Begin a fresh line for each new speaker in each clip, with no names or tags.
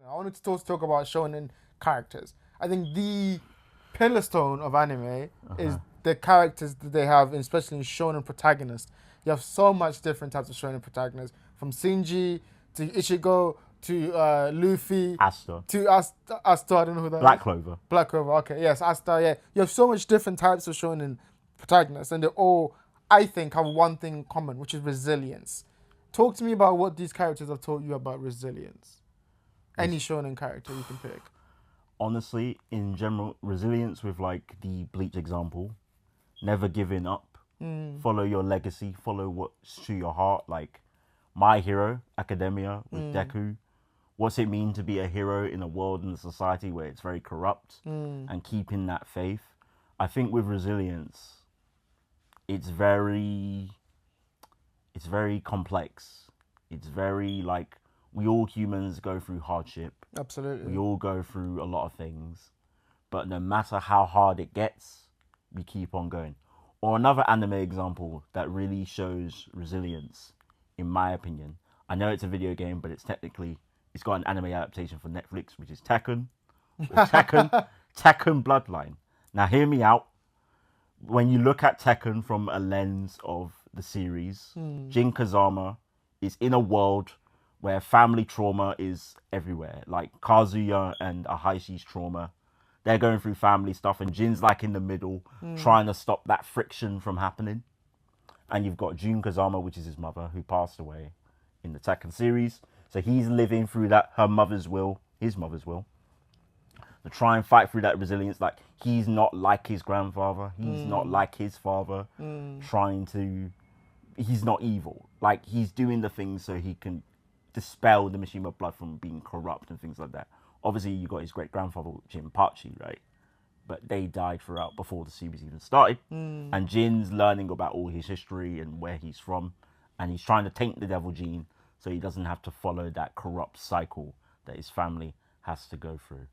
I wanted to talk about shonen characters. I think the pillar stone of anime is the characters that they have, especially in shonen protagonists. You have so much different types of shonen protagonists, from Shinji to Ichigo to Luffy
Asta,
to Asta. I don't know who that
Black
is.
Clover.
Black Clover. Okay, yes, Asta. Yeah, you have so much different types of shonen protagonists, and they all, I think, have one thing in common, which is resilience. Talk to me about what these characters have taught you about resilience. Any shonen character you can pick.
Honestly, in general, resilience with like the Bleach example, never giving up, follow your legacy, follow what's to your heart. Like My Hero Academia with Deku. What's it mean to be a hero in a world and a society where it's very corrupt, and keeping that faith? I think with resilience, it's very complex. It's very like we all humans go through hardship.
Absolutely.
We all go through a lot of things, but no matter how hard it gets, we keep on going. Or another anime example that really shows resilience, in my opinion. I know it's a video game, but it's got an anime adaptation for Netflix, which is Tekken. Or Tekken Bloodline. Now hear me out. When you look at Tekken from a lens of the series, Jin Kazama is in a world where family trauma is everywhere. Like Kazuya and Ahaishi's trauma, they're going through family stuff, and Jin's like in the middle, trying to stop that friction from happening. And you've got Jun Kazama, which is his mother, who passed away in the Tekken series. So he's living through that, his mother's will, to try and fight through that resilience. Like, he's not like his grandfather. He's not like his father, he's not evil. Like, he's doing the things so he can dispel the Mishima blood from being corrupt and things like that. Obviously, you got his great-grandfather, Jinpachi, right? But they died throughout before the series even started. And Jin's learning about all his history and where he's from. And he's trying to taint the devil gene so he doesn't have to follow that corrupt cycle that his family has to go through.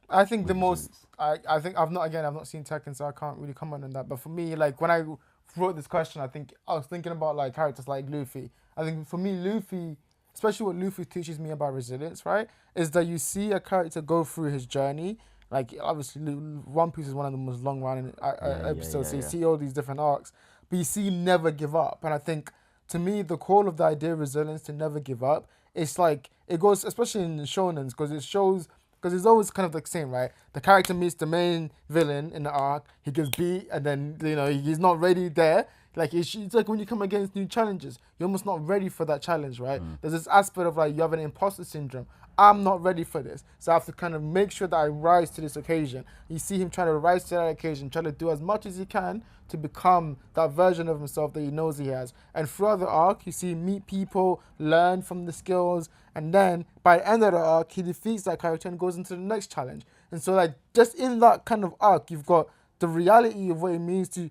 I think the most I think I've not seen Tekken, so I can't really comment on that. But for me, like when I wrote this question, I think I was thinking about like characters like Luffy. I think for me, Luffy, especially what Luffy teaches me about resilience, right, is that you see a character go through his journey. Like obviously, One Piece is one of the most long-running episodes, so you see all these different arcs, but you see him never give up. And I think to me, the core of the idea of resilience to never give up, it's like it goes, especially in the shonens, because it shows because it's always kind of the same, right? The character meets the main villain in the arc, he gets beat, and then he's not ready there. Like it's like when you come against new challenges, you're almost not ready for that challenge, right? There's this aspect of like you have an imposter syndrome. I'm not ready for this, so I have to kind of make sure that I rise to this occasion. You see him trying to rise to that occasion, trying to do as much as he can to become that version of himself that he knows he has. And throughout the arc, you see him meet people, learn from the skills, and then by the end of the arc, he defeats that character and goes into the next challenge. And so, like, just in that kind of arc, you've got the reality of what it means to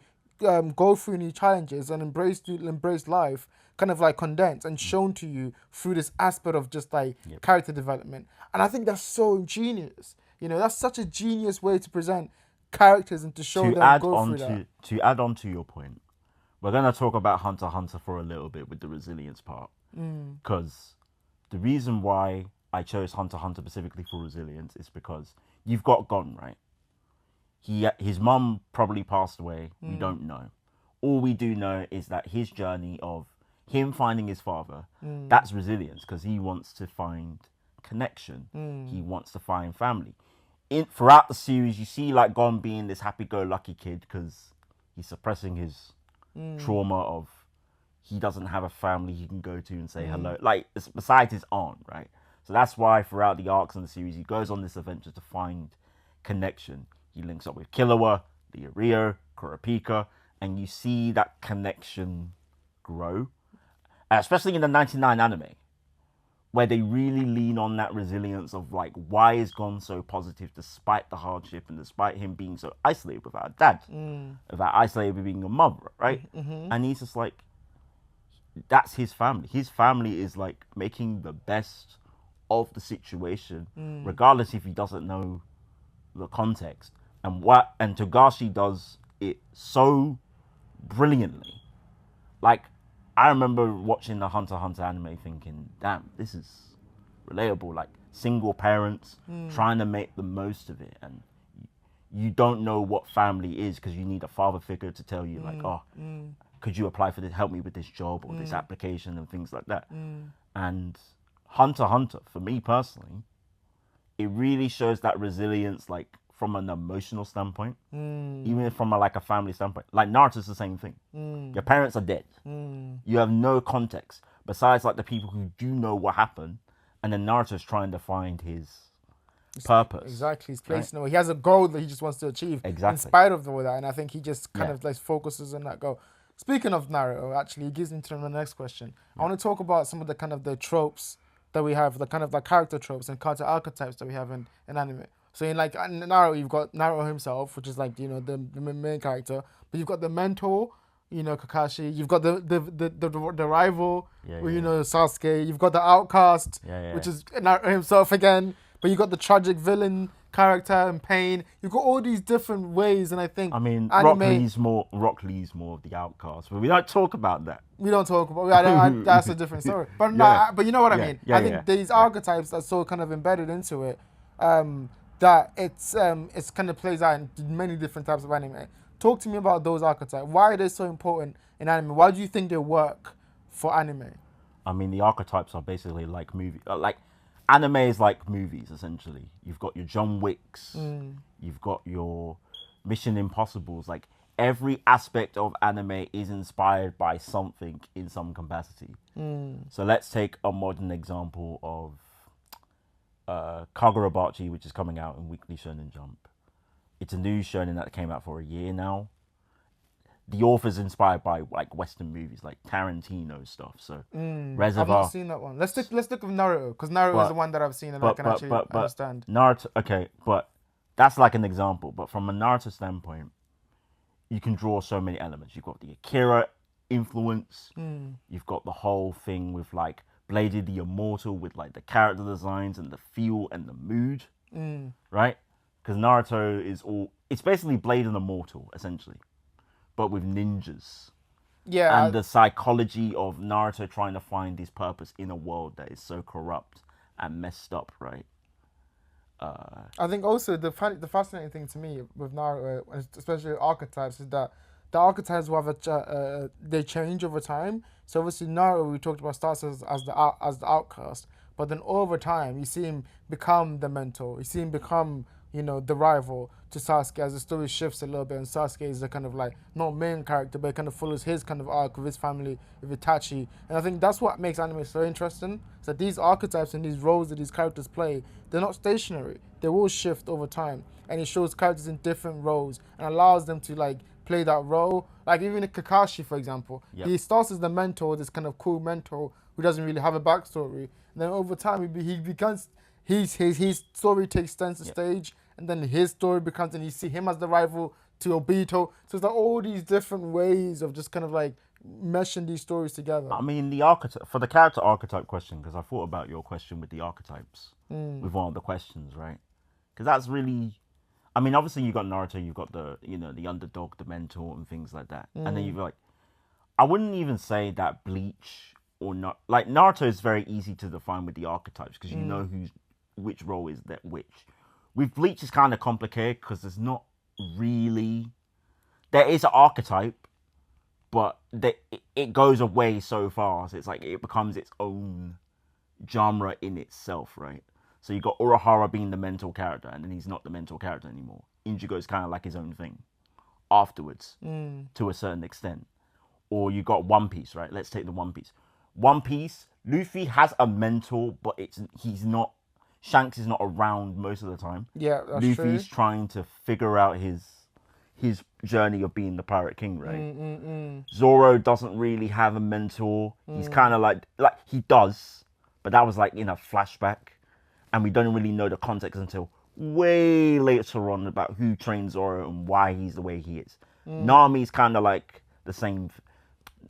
go through new challenges and embrace life, kind of like condensed and shown to you through this aspect of just like character development. And I think that's so genius. That's such a genius way to present characters and to show them go through that.
To add on to your point, we're gonna talk about Hunter x Hunter for a little bit with the resilience part, because the reason why I chose Hunter x Hunter specifically for resilience is because you've got Gon, right? His mum probably passed away. We don't know. All we do know is that his journey of him finding his father, that's resilience, because he wants to find connection. He wants to find family. Throughout the series, you see like Gon being this happy-go-lucky kid because he's suppressing his trauma of he doesn't have a family he can go to and say hello. Like, besides his aunt, right? So that's why throughout the arcs in the series, he goes on this adventure to find connection. He links up with Killua, Rio, Kurapika, and you see that connection grow. Especially in the 99 anime, where they really lean on that resilience of like, why is Gon so positive despite the hardship and despite him being so isolated without a dad, without isolated with being a mother, right? And he's just like, that's his family. His family is like making the best of the situation, regardless if he doesn't know the context. And Togashi does it so brilliantly. Like, I remember watching the Hunter x Hunter anime thinking, damn, this is relatable. Like single parents trying to make the most of it, and you don't know what family is because you need a father figure to tell you like, oh, could you apply for this? Help me with this job or this application and things like that. And Hunter x Hunter, for me personally, it really shows that resilience, like from an emotional standpoint, even from a family standpoint. Like Naruto's the same thing. Your parents are dead. You have no context besides like the people who do know what happened, and then Naruto's trying to find his purpose.
Exactly, his place. Right? No, he has a goal that he just wants to achieve.
Exactly.
In spite of all that, and I think he just kind of like focuses on that goal. Speaking of Naruto, actually, it gives me to the next question. I want to talk about some of the kind of the tropes that we have, the kind of like character tropes and character archetypes that we have in anime. So in like Naruto, you've got Naruto himself, which is like, you know, the main character, but you've got the mentor, you know, Kakashi. You've got the rival, you know, Sasuke. You've got the outcast, which is Naruto himself again. But you got the tragic villain character and Pain. You've got all these different ways, and I think
anime, Rock Lee's more of the outcast, but we don't talk about that.
We don't talk about that's a different story. But but you know what I mean. I think these archetypes are so kind of embedded into it that it's kind of plays out in many different types of anime. Talk to me about those archetypes. Why are they so important in anime? Why do you think they work for anime?
I mean, the archetypes are basically like anime is like movies, essentially. You've got your John Wicks, you've got your Mission Impossibles. Like, every aspect of anime is inspired by something in some capacity. So let's take a modern example of Kagurabachi, which is coming out in Weekly Shonen Jump. It's a new shonen that came out for a year now. The author's inspired by like Western movies, like Tarantino stuff. So Reservoir.
I've not seen that one. Let's stick with Naruto, because Naruto is the one that I've seen and I can actually understand.
Naruto, okay, but that's like an example. But from a Naruto standpoint, you can draw so many elements. You've got the Akira influence. You've got the whole thing with like Blade the Immortal, with like the character designs and the feel and the mood, right? Because Naruto it's basically Blade and Immortal, essentially, but with ninjas. Yeah. And the psychology of Naruto trying to find his purpose in a world that is so corrupt and messed up, right?
I think also the fascinating thing to me with Naruto, especially archetypes, is that the archetypes will have they change over time. So obviously Naruto, we talked about, starts as the outcast, but then over time you see him become the mentor. You see him become, you know, the rival to Sasuke as the story shifts a little bit, and Sasuke is the kind of like not main character, but it kind of follows his kind of arc with his family, with Itachi. And I think that's what makes anime so interesting. So these archetypes and these roles that these characters play, they're not stationary. They will shift over time, and it shows characters in different roles and allows them to like play that role. Like even Kakashi, for example, he starts as the mentor, this kind of cool mentor who doesn't really have a backstory, and then over time he becomes his story takes center stage. And then his story becomes, and you see him as the rival to Obito. So it's like all these different ways of just kind of like meshing these stories together.
I mean, for the character archetype question, because I thought about your question with the archetypes, with one of the questions, right? Because that's really, I mean, obviously you've got Naruto, you've got the, you know, the underdog, the mentor, and things like that. And then you've like, I wouldn't even say that Bleach or not, like Naruto is very easy to define with the archetypes because you know which role is that which. With Bleach, it's kind of complicated because there's not really... There is an archetype, but it goes away so fast. It's like it becomes its own genre in itself, right? So you got Urahara being the mental character, and then he's not the mental character anymore. Ichigo's kind of like his own thing afterwards, to a certain extent. Or you got One Piece, right? Let's take the One Piece. One Piece, Luffy has a mentor, but he's not... Shanks is not around most of the time.
Yeah, that's
Luffy's trying to figure out his journey of being the Pirate King, right? Zoro doesn't really have a mentor. He's kind of like he does, but that was like in a flashback, and we don't really know the context until way later on about who trained Zoro and why he's the way he is. Nami's kind of like the same.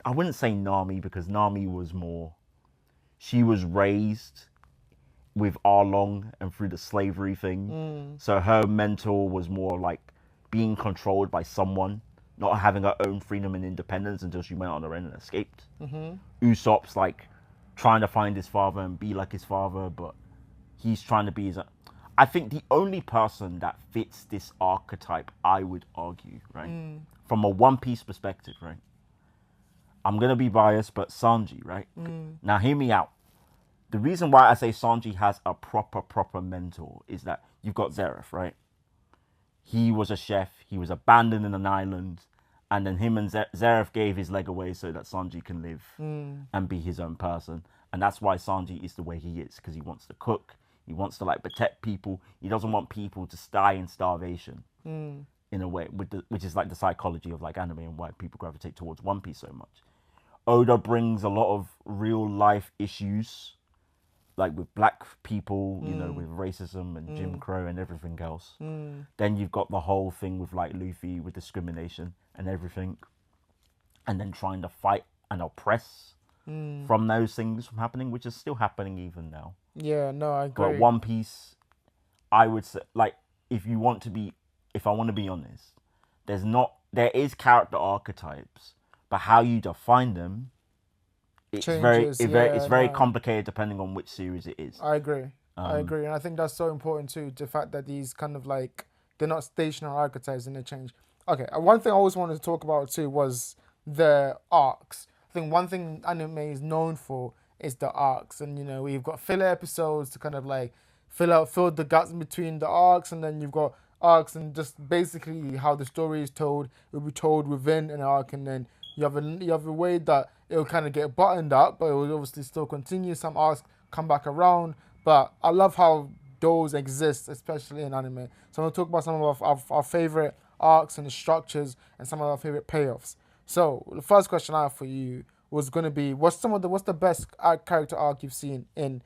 I wouldn't say Nami because Nami was more. She was raised with Arlong and through the slavery thing. So her mentor was more like being controlled by someone, not having her own freedom and independence until she went on her own and escaped. Usopp's like trying to find his father and be like his father, but he's trying to be his. I think the only person that fits this archetype, I would argue, right, from a One Piece perspective, right. I'm gonna be biased, but Sanji, right. Now, hear me out. The reason why I say Sanji has a proper mentor is that you've got Zeref, right? He was a chef. He was abandoned in an island, and then him and Zeref gave his leg away so that Sanji can live and be his own person. And that's why Sanji is the way he is, because he wants to cook. He wants to like protect people. He doesn't want people to die in starvation. In a way, which is like the psychology of like anime and why people gravitate towards One Piece so much. Oda brings a lot of real life issues, like with black people, you know, with racism and Jim Crow and everything else. Then you've got the whole thing with like Luffy with discrimination and everything, and then trying to fight and oppress from those things from happening, which is still happening even now.
Yeah, no, I agree.
But One Piece, I would say, like, if I want to be honest, there is character archetypes, but how you define them, it's
Changes,
very complicated depending on which series it is.
I agree. And I think that's so important too. The fact that these kind of like they're not stationary archetypes and they change. Okay, one thing I always wanted to talk about too was the arcs. I think one thing anime is known for is the arcs, and you know we've got filler episodes to kind of like fill the gaps between the arcs, and then you've got arcs and just basically how the story is told. It will be told within an arc, and then you have a way that it will kind of get buttoned up, but it will obviously still continue. Some arcs come back around, but I love how those exist, especially in anime. So I'm going to talk about some of our favorite arcs and the structures and some of our favorite payoffs. So the first question I have for you was going to be, what's the best character arc you've seen in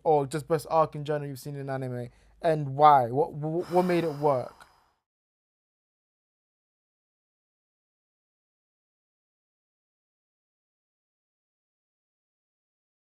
or just best arc in general you've seen in anime, and why? What made it work?